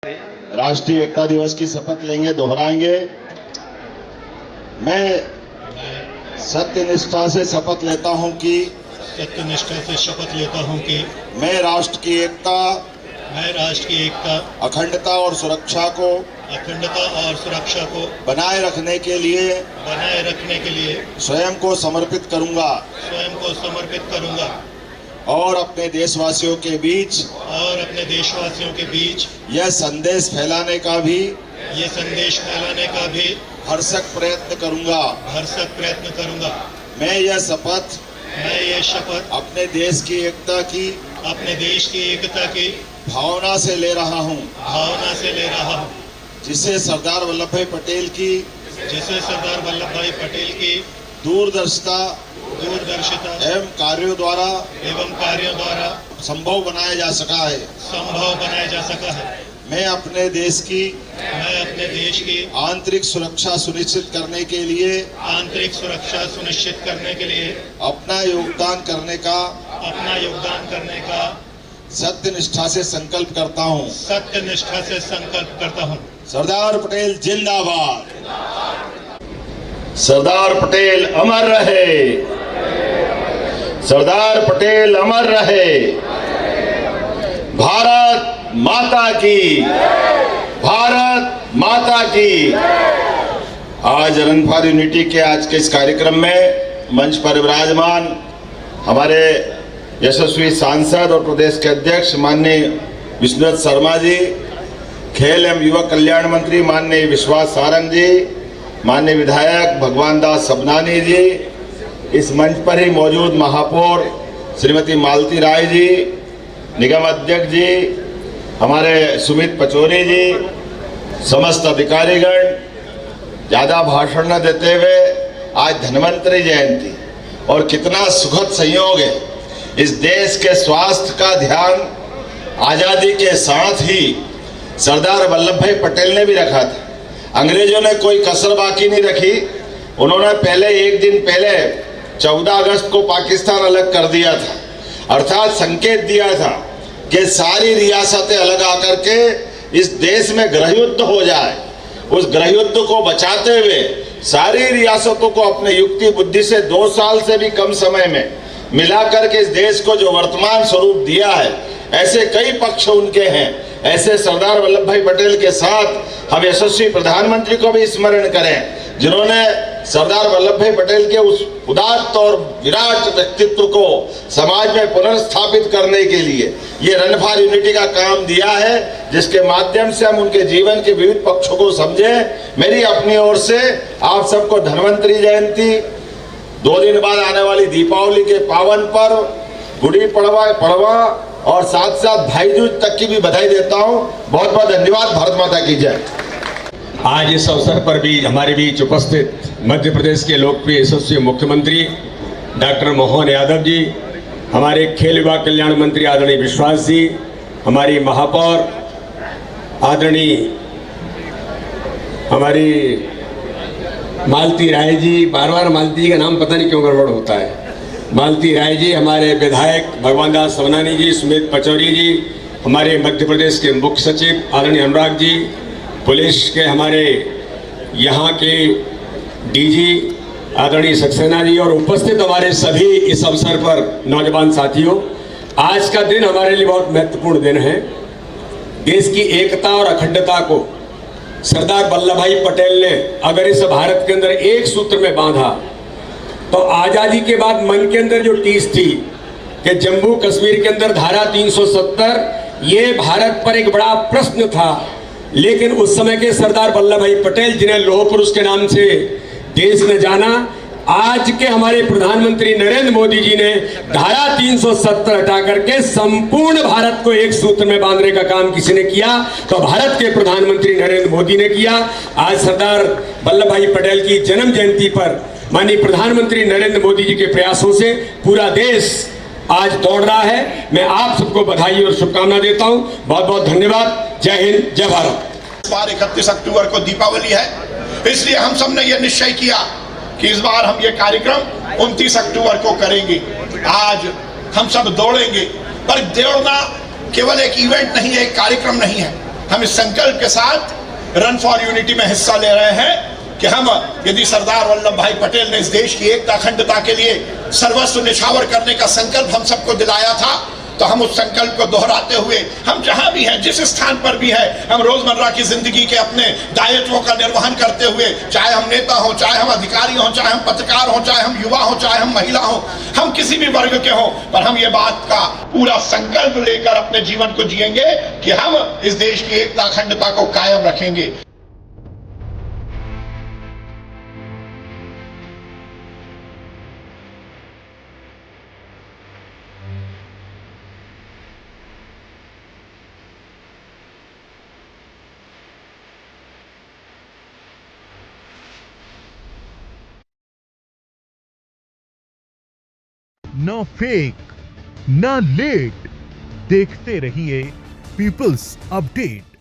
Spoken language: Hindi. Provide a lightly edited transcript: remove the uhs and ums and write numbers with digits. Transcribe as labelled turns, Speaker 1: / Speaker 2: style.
Speaker 1: राष्ट्रीय एकता दिवस की शपथ लेंगे, दोहराएंगे। मैं सत्यनिष्ठा से शपथ लेता हूं कि मैं राष्ट्र की एकता, अखंडता और सुरक्षा को बनाए रखने के लिए स्वयं को समर्पित करूंगा और अपने देशवासियों के बीच यह संदेश फैलाने का भी भरसक प्रयत्न करूंगा। मैं यह शपथ अपने देश की एकता की भावना से ले रहा हूं, जिसे सरदार वल्लभ भाई पटेल की दूरदर्शिता एवं कार्यों द्वारा संभव बनाया जा सका है। मैं अपने देश की आंतरिक सुरक्षा सुनिश्चित करने के लिए अपना योगदान करने का सत्यनिष्ठा से संकल्प करता हूं। सरदार पटेल जिंदाबाद। सरदार पटेल अमर रहे। सरदार पटेल अमर रहे। भारत माता की, भारत माता की। आज रन फॉर यूनिटी के आज के इस कार्यक्रम में मंच पर विराजमान हमारे यशस्वी सांसद और प्रदेश के अध्यक्ष माननीय विष्णुदत्त शर्मा जी, खेल एवं युवा कल्याण मंत्री माननीय विश्वास सारंग जी, माननीय विधायक भगवान दास सबनानी जी, इस मंच पर ही मौजूद महापौर श्रीमती मालती राय जी, निगम अध्यक्ष जी, हमारे सुमित पचौरी जी, समस्त अधिकारीगण। ज्यादा भाषण न देते हुए आज धन्वंतरि जयंती और कितना सुखद संयोग है। इस देश के स्वास्थ्य का ध्यान आजादी के साथ ही सरदार वल्लभ भाई पटेल ने भी रखा था। अंग्रेजों ने कोई कसर बाकी नहीं रखी। उन्होंने एक दिन पहले 14 अगस्त को पाकिस्तान अलग कर दिया था, अर्थात संकेत दिया था कि सारी रियासतें अलग आकर के इस देश में गृहयुद्ध हो जाए। उस गृहयुद्ध को बचाते हुए सारी रियासतों को अपने युक्ति बुद्धि से 2 साल से भी कम समय में मिलाकर के इस देश को जो वर्तमान स्वरूप दिया है, ऐसे कई पक्ष उनके हैं। ऐसे सरदार वल्लभ भाई पटेल के साथ हम यशस्वी प्रधानमंत्री को भी स्मरण करें, जिन्होंने सरदार वल्लभ भाई पटेल के उस उदात्त और विराट व्यक्तित्व को समाज में पुनर्स्थापित करने के लिए ये रन फॉर यूनिटी का काम दिया है, जिसके माध्यम से हम उनके जीवन के विविध पक्षों को समझें। मेरी अपनी ओर से आप सबको धन्वंतरि जयंती, 2 दिन बाद आने वाली दीपावली के पावन पर्व, गुड़ी पड़वा और साथ साथ भाई दूज तक की भी बधाई देता हूं। बहुत बहुत धन्यवाद। भारत माता की जय।
Speaker 2: आज इस अवसर पर भी हमारे बीच उपस्थित मध्य प्रदेश के लोकप्रिय यशस्वी मुख्यमंत्री डॉक्टर मोहन यादव जी, हमारे खेल युवा कल्याण मंत्री आदरणीय विश्वास जी, हमारी महापौर आदरणीय हमारी मालती राय जी, बार मालती जी का नाम पता नहीं क्यों गड़बड़ होता है, मालती राय जी, हमारे विधायक भगवान दास सबनानी जी, सुमित पचौरी जी, हमारे मध्य प्रदेश के मुख्य सचिव आदरणीय अनुराग जी, पुलिस के हमारे यहाँ के डीजी आदरणीय सक्सेना जी और उपस्थित हमारे सभी इस अवसर पर नौजवान साथियों। आज का दिन हमारे लिए बहुत महत्वपूर्ण दिन है। देश की एकता और अखंडता को सरदार वल्लभ भाई पटेल ने अगर इस भारत के अंदर एक सूत्र में बांधा तो आजादी के बाद मन के अंदर जो टीस थी कि जम्मू कश्मीर के अंदर धारा 370 ये भारत पर एक बड़ा प्रश्न था, लेकिन उस समय के सरदार वल्लभ भाई पटेल, जिन्हें लौह पुरुष के नाम से देश ने जाना, आज के हमारे प्रधानमंत्री नरेंद्र मोदी जी ने धारा 370 हटा करके संपूर्ण भारत को एक सूत्र में बांधने का काम किसी ने किया तो भारत के प्रधानमंत्री नरेंद्र मोदी ने किया। आज सरदार वल्लभ भाई पटेल की जन्म जयंती पर माननीय प्रधानमंत्री नरेंद्र मोदी जी के प्रयासों से पूरा देश आज दौड़ रहा है। मैं आप सबको बधाई और शुभकामना देता हूं। बहुत बहुत धन्यवाद। जय हिंद, जय भारत।
Speaker 3: इस बार 31 अक्टूबर को दीपावली है, इसलिए हम सब ने यह निश्चय किया कि इस बार हम ये कार्यक्रम 29 अक्टूबर को करेंगे। आज हम सब दौड़ेंगे, पर दौड़ना केवल एक इवेंट नहीं है, एक कार्यक्रम नहीं है। हम इस संकल्प के साथ रन फॉर यूनिटी में हिस्सा ले रहे हैं कि हम यदि सरदार वल्लभ भाई पटेल ने इस देश की एकता अखंडता के लिए सर्वस्व निछावर करने का संकल्प हम सबको दिलाया था, तो हम उस संकल्प को दोहराते हुए हम जहां भी हैं, जिस स्थान पर भी है, हम रोजमर्रा की जिंदगी के अपने दायित्वों का निर्वहन करते हुए, चाहे हम नेता हो, चाहे हम अधिकारी हो, चाहे हम पत्रकार हो, चाहे हम युवा हो, चाहे हम महिला हो, हम किसी भी वर्ग के हो, पर हम ये बात का पूरा संकल्प लेकर अपने जीवन को जिएंगे कि हम इस देश की एकता अखंडता को कायम रखेंगे।
Speaker 4: न फेक न लेट, देखते रहिए पीपल्स अपडेट।